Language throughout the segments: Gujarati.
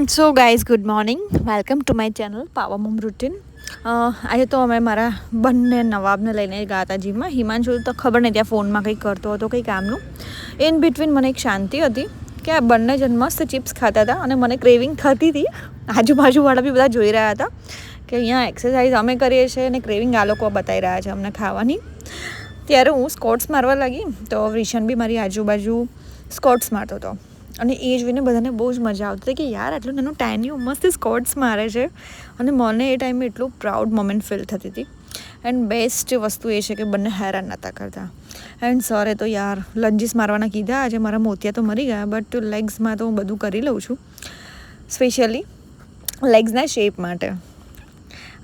So guys good morning, welcome to my channel power mom routine. આજે તો અમે મારા બંને નવાબને લઈને ગયા હતા જીમમાં. હિમાંશુ તો ખબર નહીં ત્યાં ફોનમાં કંઈક કરતો હતો કંઈ કામનું. ઇન બિટવીન મને એક શાંતિ હતી કે આ બંને જણ મસ્ત ચિપ્સ ખાતા હતા અને મને ક્રેવિંગ થતી હતી. આજુબાજુવાળા બી બધા જોઈ રહ્યા હતા કે અહીંયા એક્સરસાઇઝ અમે કરીએ છીએ અને ક્રેવિંગ આ લોકો બતાવી રહ્યા છે અમને ખાવાની. ત્યારે હું સ્કોટ્સ મારવા લાગી તો વિશન બી મારી આજુબાજુ સ્કોટ્સ મારતો હતો અને એ જોઈને બધાને બહુ જ મજા આવતી હતી કે યાર આટલું નાનું ટાઈની ઉંમરથી સ્કોટ્સ મારે છે. અને મને એ ટાઈમે એટલું પ્રાઉડ મોમેન્ટ ફીલ થતી હતી. એન્ડ બેસ્ટ વસ્તુ એ છે કે બંને હેરાન નહોતા કરતા. એન્ડ સરે તો યાર લંજીસ મારવાના કીધા. આજે મારા મોતિયા તો મરી ગયા, બટ લેગ્સમાં તો હું બધું કરી લઉં છું, સ્પેશિયલી લેગ્સના શેપ માટે.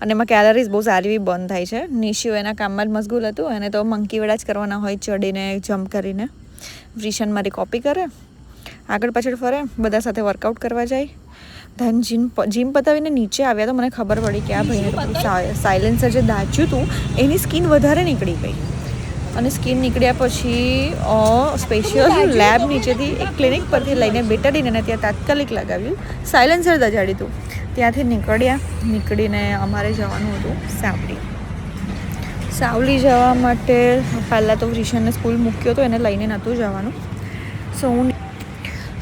અને એમાં કેલરીઝ બહુ સારી એવી બર્ન થાય છે. નિશિયો એના કામમાં જ મશગુલ હતું. એને તો મંકી વેળા જ કરવાના હોય, ચડીને જમ્પ કરીને. વિશન મારી કોપી કરે, આગળ પાછળ ફરે, બધા સાથે વર્કઆઉટ કરવા જાય. ધન જીમ પતાવીને નીચે આવ્યા તો મને ખબર પડી કે આ ભાઈને સાયલેન્સર જે દાચ્યું હતું એની સ્કિન વધારે નીકળી ગઈ. અને સ્કિન નીકળ્યા પછી સ્પેશિયલ લેબ નીચેથી એક ક્લિનિક પરથી લઈને બેટાડીને એને ત્યાં તાત્કાલિક લગાવ્યું, સાયલેન્સર દજાડી હતું. ત્યાંથી નીકળીને અમારે જવાનું હતું સાવલી જવા માટે. પહેલાં તો રિશનને સ્કૂલ મૂક્યો તો એને લઈને નહોતું જવાનું.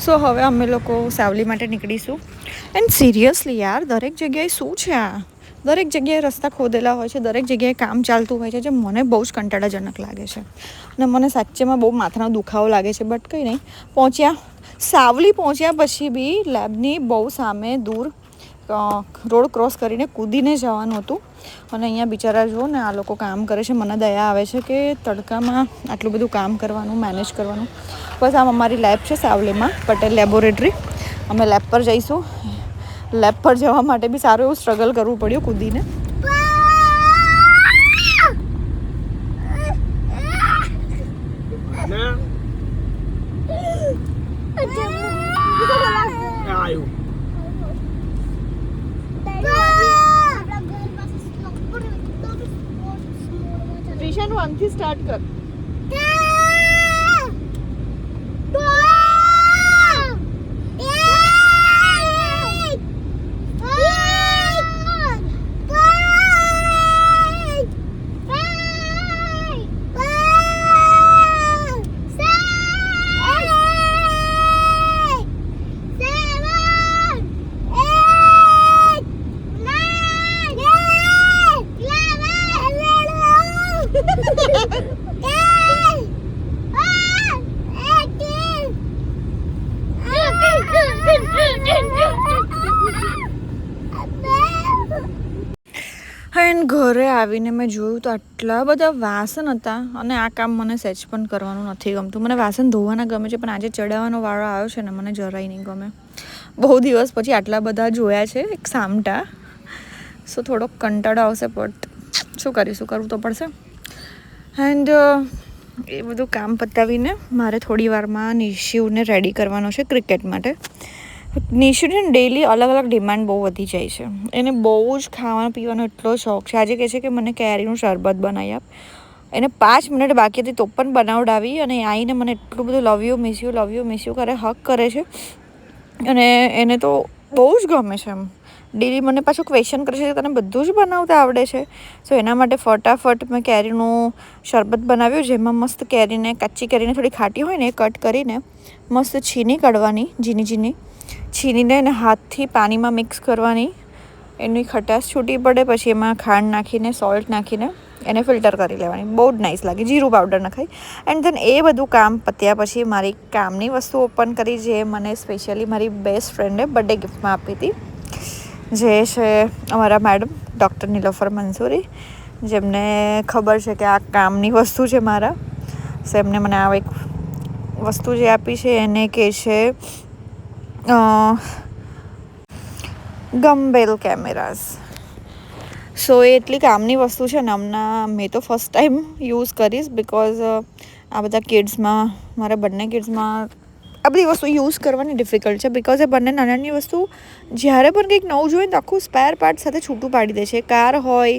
સો હવે અમે લોકો સાવલી માટે નીકળીશું. એન્ડ સિરિયસલી યાર, દરેક જગ્યાએ શું છે આ? દરેક જગ્યાએ રસ્તા ખોદેલા હોય છે, દરેક જગ્યાએ કામ ચાલતું હોય છે, જે મને બહુ જ કંટાળાજનક લાગે છે. અને મને સાચેમાં બહુ માથાનો દુખાવો લાગે છે. બટ કંઈ નહીં, સાવલી પહોંચ્યા પછી બી લેબની બહુ સામે દૂર રોડ ક્રોસ કરીને કૂદીને જવાનું હતું. અને અહીંયા બિચારા જુઓ ને, આ લોકો કામ કરે છે. મને દયા આવે છે કે તડકામાં આટલું બધું કામ કરવાનું, મેનેજ કરવાનું. બસ આમ અમારી લેબ છે સાવલીમાં, પટેલ લેબોરેટરી. અમે લેબ પર જઈશું. લેબ પર જવા માટે બી સારું એવું સ્ટ્રગલ કરવું પડ્યું કૂદીને. વિશન 1 થી સ્ટાર્ટ કર. એન્ડ ઘરે આવીને મેં જોયું તો આટલા બધા વાસણ હતા. અને આ કામ મને સહેજ પણ કરવાનું નથી ગમતું. મને વાસણ ધોવાના ગમે છે, પણ આજે ચડાવવાનો વાળો આવ્યો છે ને, મને જરાય નહીં ગમે. બહુ દિવસ પછી આટલા બધા જોયા છે એક સામટા. સો થોડોક કંટાળો આવશે, બટ શું કરીશું, કરવું તો પડશે. એન્ડ એ બધું કામ પતાવીને મારે થોડી વારમાં નિશિવને રેડી કરવાનો છે ક્રિકેટ માટે. નિશુને ડેલી અલગ અલગ ડિમાન્ડ બહુ વધી જાય છે. એને બહુ જ ખાવાનો પીવાનો એટલો શોખ છે. આજે કહે છે કે મને કેરીનું શરબત બનાવી આપ. એને 5 મિનિટ બાકી હતી તો પણ બનાવડાવી. અને આવીને મને એટલું બધું લવ યુ મિસ યુ કરે, હક કરે છે. અને એને તો બહુ જ ગમે છે. એમ ડેલી મને પાછું ક્વેશ્ચન કરે છે કે તને બધું જ બનાવતા આવડે છે. સો એના માટે ફટાફટ મેં કેરીનું શરબત બનાવ્યું, જેમાં મસ્ત કેરીને, કાચી કેરીને થોડી ખાટી હોય ને એ કટ કરીને મસ્ત છીની કાઢવાની, ઝીણી છીનીને એને હાથથી પાણીમાં મિક્સ કરવાની. એની ખટાશ છૂટી પડે પછી એમાં ખાંડ નાખીને, સોલ્ટ નાખીને એને ફિલ્ટર કરી લેવાની. બહુ જ નાઇસ લાગે. જીરું પાવડર નખાય. એન્ડ ધેન એ બધું કામ પત્યા પછી મારી કામની વસ્તુ ઓપન કરી, જે મને સ્પેશિયલી મારી બેસ્ટ ફ્રેન્ડે બર્થડે ગિફ્ટમાં આપી હતી, જે છે અમારા મેડમ ડૉક્ટર નીલોફર મંસૂરી, જેમને ખબર છે કે આ કામની વસ્તુ છે મારા. સો એમને મને આ એક વસ્તુ જે આપી છે એને કહે છે ગમ્બેલ કેમેરાઝ. સો એ એટલી કામની વસ્તુ છે ને. હમણાં મેં તો ફર્સ્ટ ટાઈમ યુઝ કરીશ, બિકોઝ આ બધા કિડ્સમાં, મારા બંને કિડ્સમાં આ બધી વસ્તુ યુઝ કરવાની ડિફિકલ્ટ છે. બિકોઝ એ બંને નાની વસ્તુ જ્યારે પણ કંઈક નવું જોઈએ ને તો આખું સ્પેર પાર્ટ સાથે છૂટું પાડી દે છે. કાર હોય,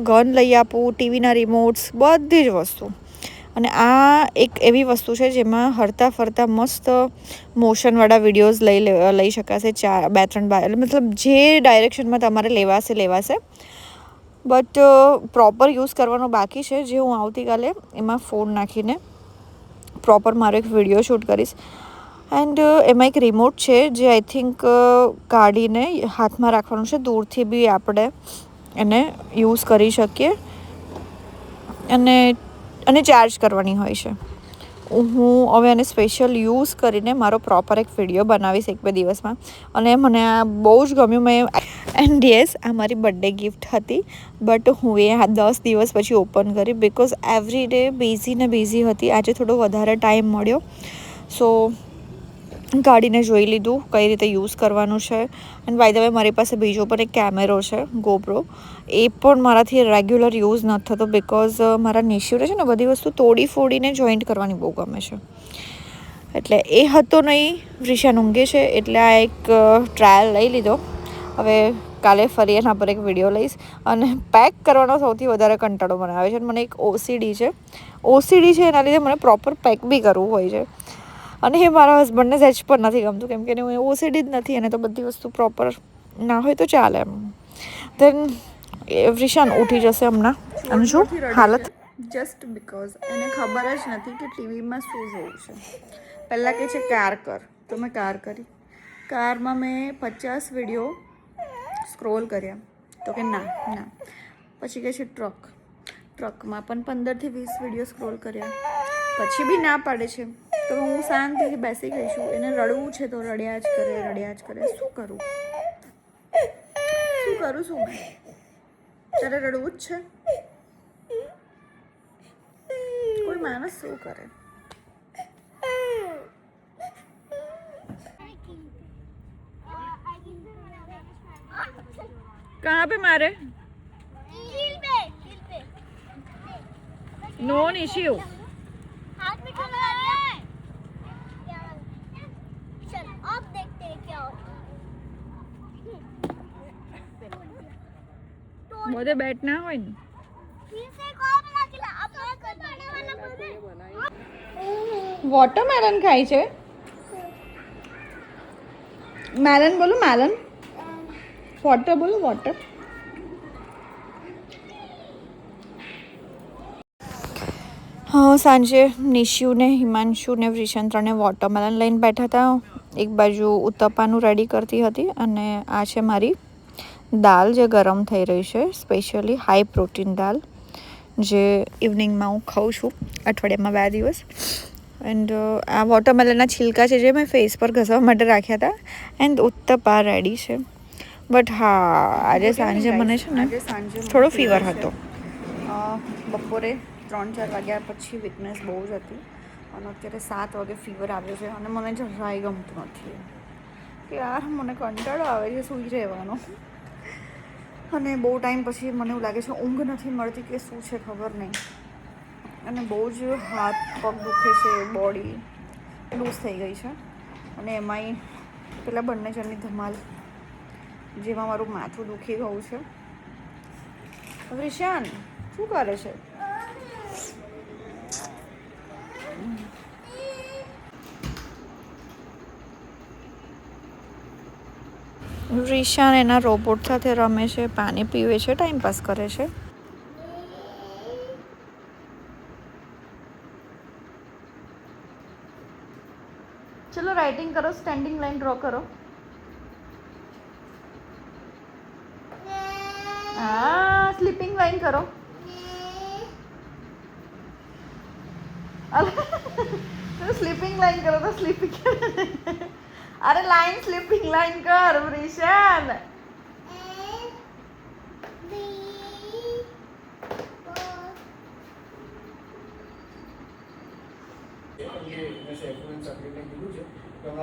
ગન લઈ આપું, ટીવીના રિમોટ્સ, બધી જ વસ્તુ. અને આ એક એવી વસ્તુ છે જેમાં હરતા ફરતા મસ્ત મોશનવાળા વિડીયોઝ લઈ શકાશે 2-3 એટલે મતલબ જે ડાયરેક્શનમાં તમારે લેવાશે બટ પ્રોપર યુઝ કરવાનો બાકી છે, જે હું આવતીકાલે એમાં ફોન નાખીને પ્રોપર મારો એક વિડીયો શૂટ કરીશ. એન્ડ એમાં એક રિમોટ છે જે આઈ થિંક કાઢીને હાથમાં રાખવાનું છે, દૂરથી બી આપણે એને યુઝ કરી શકીએ અને ચાર્જ કરવાની હોય છે. હું હવે એને સ્પેશિયલ યુઝ કરીને મારો પ્રોપર એક વિડીયો બનાવીશ 1-2 દિવસમાં, અને મને આ બહુ જ ગમ્યું. એન્ડ યસ, આ મારી બર્થડે ગિફ્ટ હતી, બટ હું એ 10 દિવસ પછી ઓપન કરી બિકોઝ એવરી ડે બિઝી હતી. આજે થોડો વધારે ટાઈમ મળ્યો, સો કાઢીને જોઈ લીધું કઈ રીતે યુઝ કરવાનું છે. એન્ડ બાય ધ વે મારી પાસે બીજો પણ એક કેમેરો છે GoPro, એ પણ મારાથી રેગ્યુલર યુઝ નથી થતો બિકોઝ મારા નિશિઓને છે ને બધી વસ્તુ તોડી ફોડીને જોઈન્ટ કરવાની બહુ ગમે છે, એટલે એ હતો નહીં. વૃષાન ઊંઘે છે એટલે આ એક ટ્રાયલ લઈ લીધો. હવે કાલે ફરી એના પર એક વિડીયો લઈશ. અને પેક કરવાનો સૌથી વધારે કંટાળો મને આવે છે. મને એક ઓસીડી છે એના લીધે મને પ્રોપર પેક બી કરવું હોય છે, અને એ મારા હસબન્ડને સહેજ પણ નથી ગમતું, કેમ કે હું ઓસીડી જ નથી, અને તો બધી વસ્તુ પ્રોપર ના હોય તો ચાલે એમ. દેન વૃષાન ઉઠી જશે હમણાં, અને જો હાલત જસ્ટ બિકોઝ એને ખબર જ નથી કે ટીવીમાં શું જોવું છે. પહેલાં કહે છે કાર કર, તો મેં કાર કરી. કારમાં મેં 50 વિડીયો સ્ક્રોલ કર્યા, તો કે ના. પછી કહે છે ટ્રકમાં પણ 15 થી 20 વિડીયો સ્ક્રોલ કર્યા, પછી બી ના પાડે છે. તો હું શાંતિથી બેસી ગઈ છું. એને રડવું છે તો રડ્યા જ કરે. શું કરું મેં? તારે રડવું જ છે? કોઈ માણસ શું કરે? कहाँ पे मारे? नो निशियो. हाथ में क्यों लगा रहा है? चल अब देखते हैं क्या होता है. બધે બેટ ના હોય ને. फिर से एक और बना के ला. अब मैं कर पाने वाला बोल. વોટરમેલન ખાય છે. મેલન બોલો, મેલન. વોટર બોલો, વોટર. હા, સાંજે નિશિયુને, હિમાંશુને, વૃષાન 3 વોટરમેલન લઈને બેઠા હતા. એક બાજુ ઉત્તપાનું રેડી કરતી હતી, અને આ છે મારી દાલ જે ગરમ થઈ રહી છે, સ્પેશિયલી હાઈ પ્રોટીન દાલ, જે ઇવનિંગમાં હું ખાઉં છું અઠવાડિયામાં 2 દિવસ. એન્ડ આ વોટરમેલનના છિલકા છે જે મેં ફેસ પર ઘસવા માટે રાખ્યા હતા. એન્ડ ઉત્તપા રેડી છે. બટ હા, આજે સાંજે મને છે ને થોડો ફીવર હતો. બપોરે 3-4 વાગ્યા પછી વીકનેસ બહુ જ હતી, અને અત્યારે 7 વાગે ફીવર આવ્યો છે, અને મને જરાય ગમતું નથી કે યાર મને કંટાળો આવે છે સૂઈ રહેવાનો. અને બહુ ટાઈમ પછી મને એવું લાગે છે ઊંઘ નથી મળતી કે શું છે ખબર નહીં, અને બહુ જ હાથ પગ દુખે છે, બોડી લૂઝ થઈ ગઈ છે. અને એમાંય પેલા બંને જણની ધમાલ, જેમાં મારું માથું દુખી ગયું છે. વૃષાન શું કરે છે? વૃષાન એના રોબોટ સાથે રમે છે, પાણી પીવે છે, ટાઈમ પાસ કરે છે. ચલો રાઇટિંગ કરો, સ્ટેન્ડિંગ લાઈન ડ્રો કરો. હા, સ્લીપિંગ લાઈન કરો. સ્લીપિંગ લાઈન કરો તો સ્લીપિંગ. અરે લાઈન, સ્લીપિંગ લાઈન કર વૃષાન.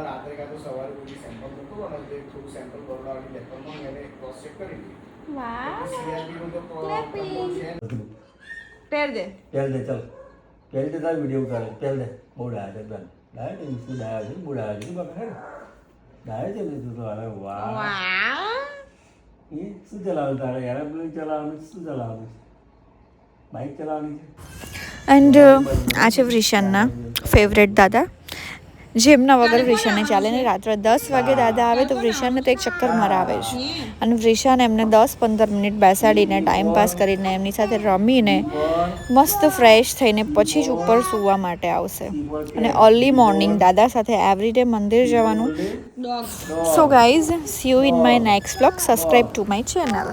રાત્રે કાં તો સવારે કોઈ સેમ્પલ મૂકો અને જે થોડું સેમ્પલ ભરવાની લેપટોપમાં એને ક્રોસ ચેક કરી લે. વાહ, સીઆરપી નું તો ક્લેપિંગ. બધું ટેર દે ચાલ તાર વિડીયો ઉતારે ચાલ દે. બહુ ડાયા છે બેન, ડાયા છે શું ડાયા છે, બહુ ડાયા છે બાપા. હે ડાયા છે ને તું તો. અરે વાહ, એ શું ચલાવે તારે યાર? પેલું ચલાવવાનું શું ચલાવવાનું? બાઇક ચલાવવાની છે. એન્ડ આ છે વૃષાનના ફેવરેટ દાદા, જેમના વગર વૃષાને ચાલે ને. રાત્રે 10 વાગે દાદા આવે તો વૃષાને તો એક ચક્કર મરાવે છે. અને વૃષાને એમને 10-15 મિનિટ બેસાડીને ટાઈમ પાસ કરીને એમની સાથે રમીને મસ્ત ફ્રેશ થઈને પછી જ ઉપર સૂવા માટે આવશે. અને અર્લી મોર્નિંગ દાદા સાથે એવરીડે મંદિર જવાનું. So guys, C you in my next blog. Subscribe to my channel.